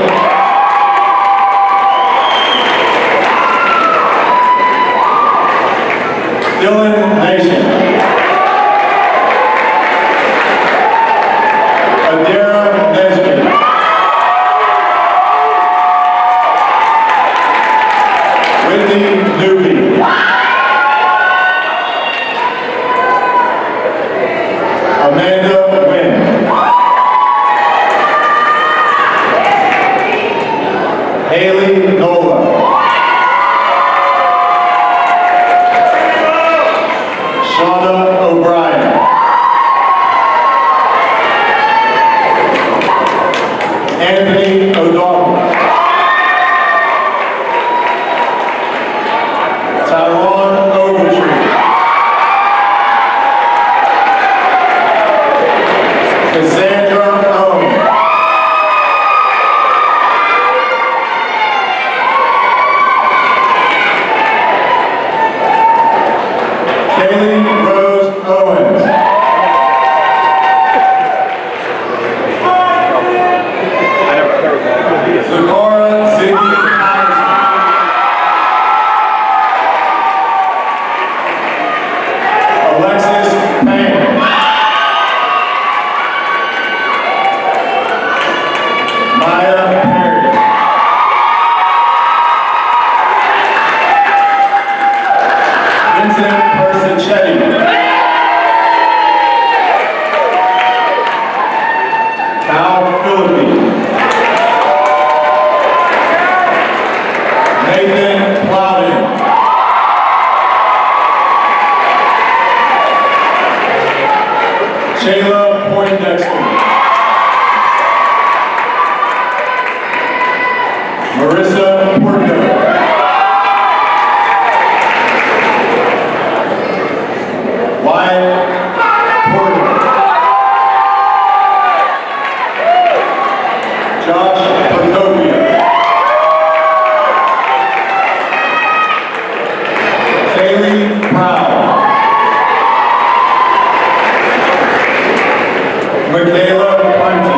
Dylan Nation. Adara Nesby. Whitney Newby. Amanda Wynn. Haley Nola. Shauna O'Brien. Anthony O'Donnell. Tyrone Ogletree. Cassandra Owen. Kaylee Rose Owens. Zakora Ziggy Patterson. Alexis Payne. Maya Perry. Vincent Persichetti. Cal Philippi. Nathan Plowden. Shayla Poindexter. Marissa Porto. Wyatt Porter. Josh Procopia. Kaylee Proud. Michaela Punty.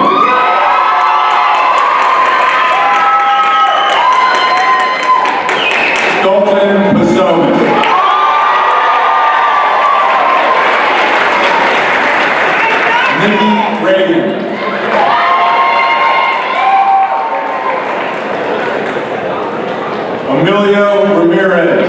Dalton Pasomas. Nikki Reagan. Emilio Ramirez.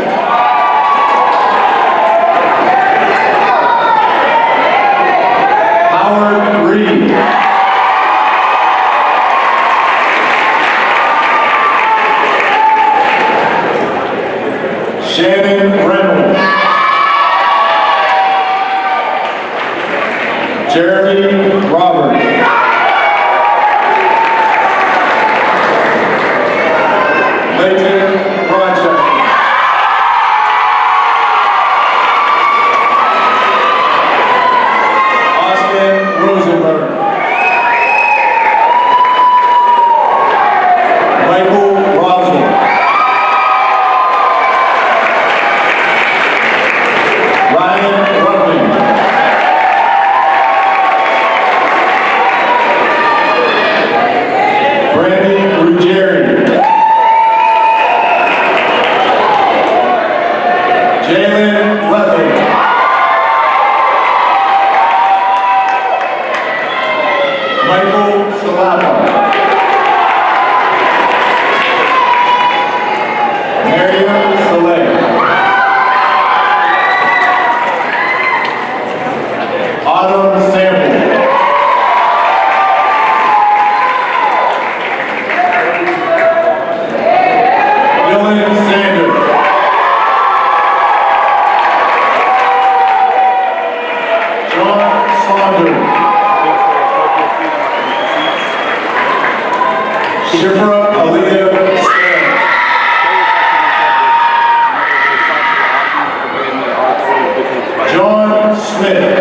Jeremy Roberts. Leighton Rochester. Austin Rosenberg. Michael Roswell. Ryan Ruffin. Brandy Ruggieri. Jalen Levin. Michael Salata. Mariam Saleh. Autumn Sample. Dylan Sanders. John Saunders. Shifra Aaliyah Stan. John Smith.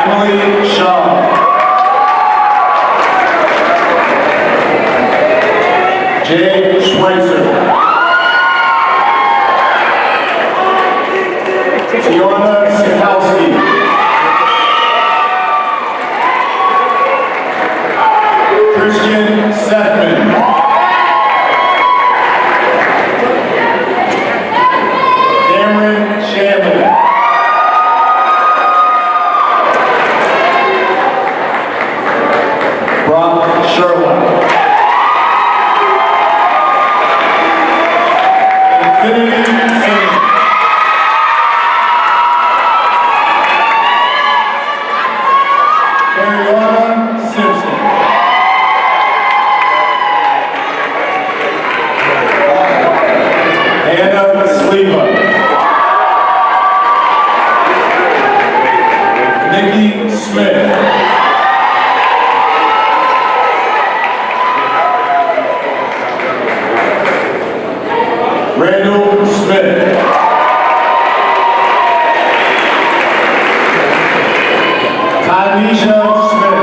Emily Shaw. Jay Schweitzer. Fiona Sikowski. Christian Sethman. Cameron Shanley. Brock Sherlock. Infinity Singh. Ariana Simpson. Anna Sleva. Nikki Smith. Randall Smith. Tanisha Smith.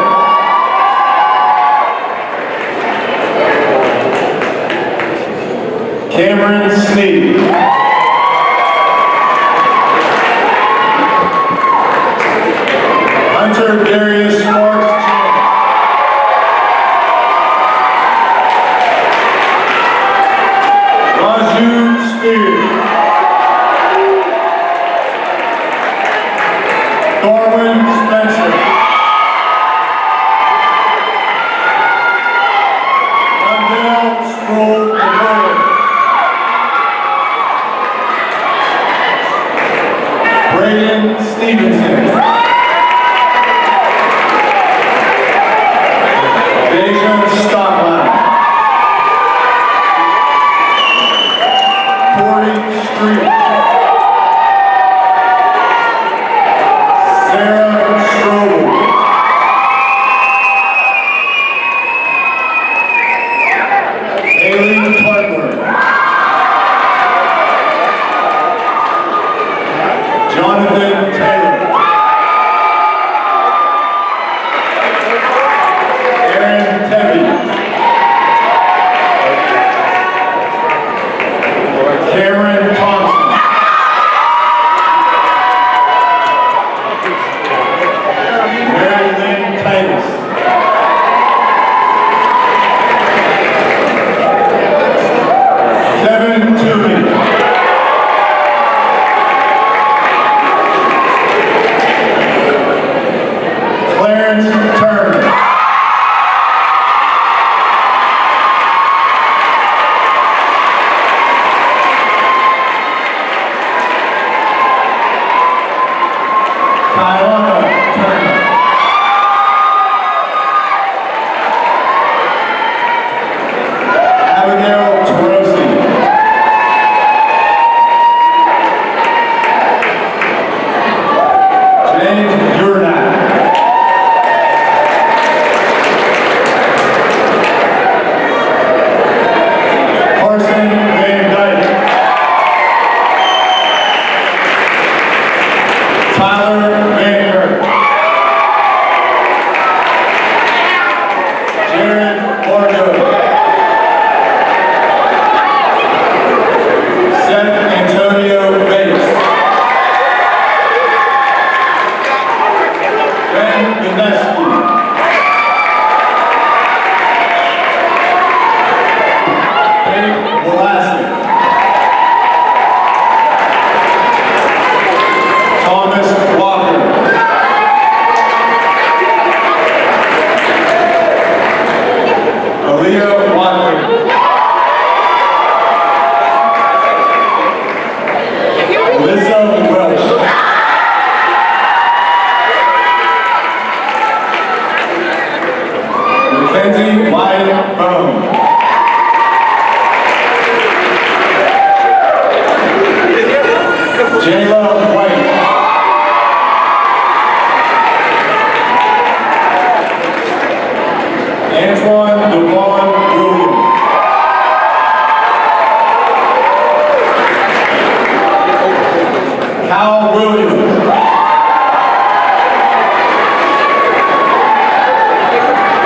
Cameron Sneed. Hunter Darius Sparks. Raju Spears. Thorwin Spencer. Rondell Sproul McCoy. Braden Stevenson. Deja Stockline. Corey Street. Sarah Strobel. Haley Clarkwood. Jonathan Taylor. Aaron Tebby. Cameron Thompson. Al Williams.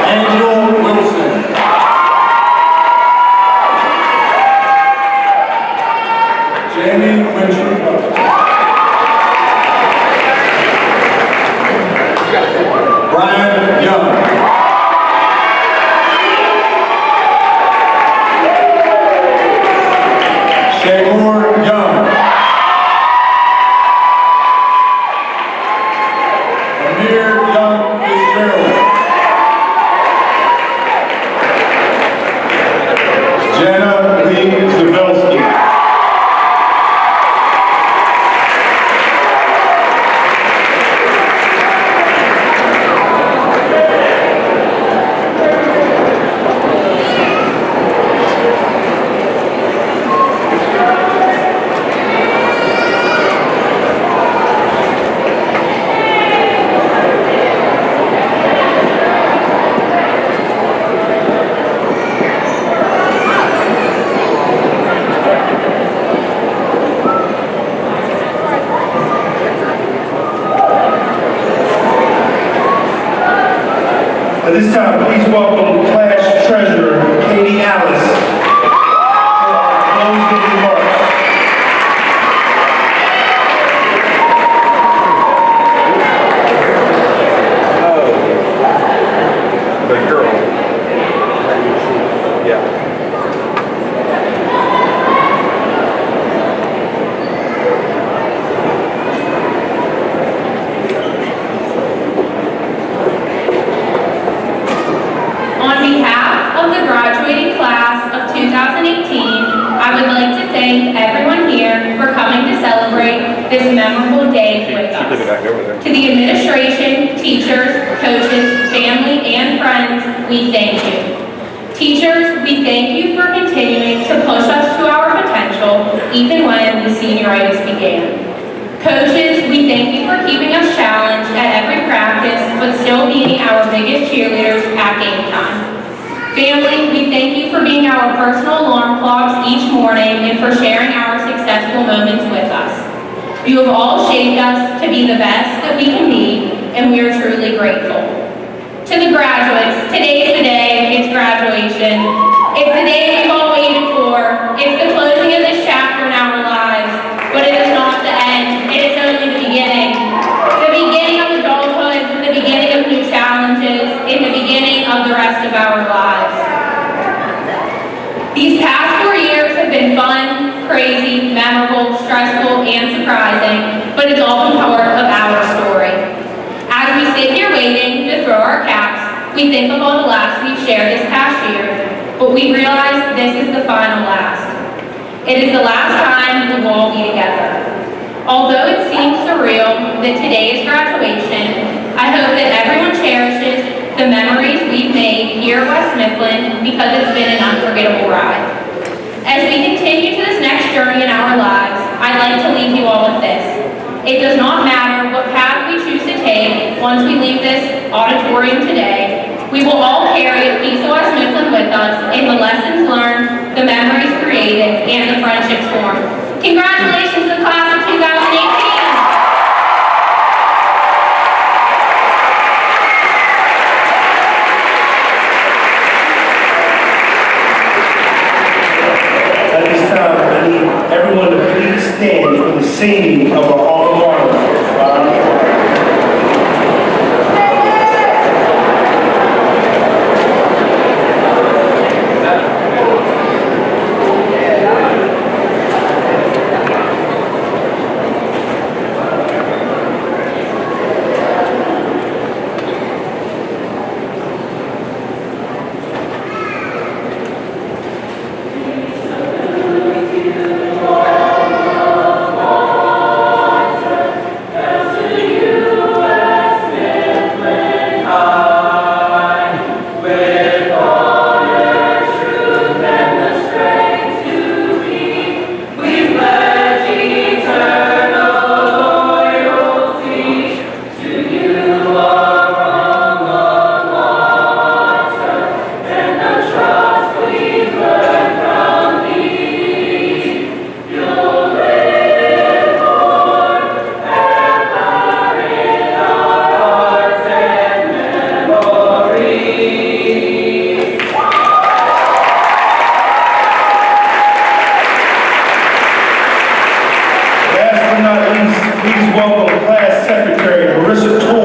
Angel Wilson. Jamie Winchell. Brian Young. Seymour Young. Amir Young Fitzgerald. Jenna Lee Zabelski. At this time, please welcome class treasurer Katie Alice for our closing remarks. The girl. Yeah. On behalf of the graduating class of 2018, I would like to thank everyone here for coming to celebrate this memorable day with us. Back over there. To the administration, teachers, coaches, family, and friends, we thank you. Teachers, we thank you for continuing to push us to our potential even when the senioritis began. Coaches, we thank you for keeping us challenged at every practice, but still being our biggest cheerleaders at game time. Family, we thank you for being our personal alarm clocks each morning and for sharing our successful moments with us. You have all shaped us to be the best that we can be, and we are truly grateful. To the graduates, today's the day, it's graduation. It's the day we've all waited for. It's the closing of this chapter in our lives, but it is not the end. It is only the beginning. The beginning of adulthood, the beginning of new challenges, and the beginning of the rest of our lives. These past 4 years have been fun, crazy, memorable, stressful, and surprising, but it's all been part of our story. As we sit here waiting to throw our caps, we think of all the laughs we've shared this past year, but we realize this is the final last. It is the last time we will all be together. Although it seems surreal that today is graduation, I hope that everyone cherishes the memories we've made here at West Mifflin because it's been an unforgettable ride. As we continue to this next journey in our lives, I'd like to leave you all with this. It does not matter what path we choose to take once we leave this auditorium today. We will all carry a piece of West Mifflin with us in the lessons learned, the memories created, and the friendships formed. Congratulations to the class of 2018! At this time, I need everyone to please stand for the singing of our alma mater. Please welcome Class Secretary Marissa Torres.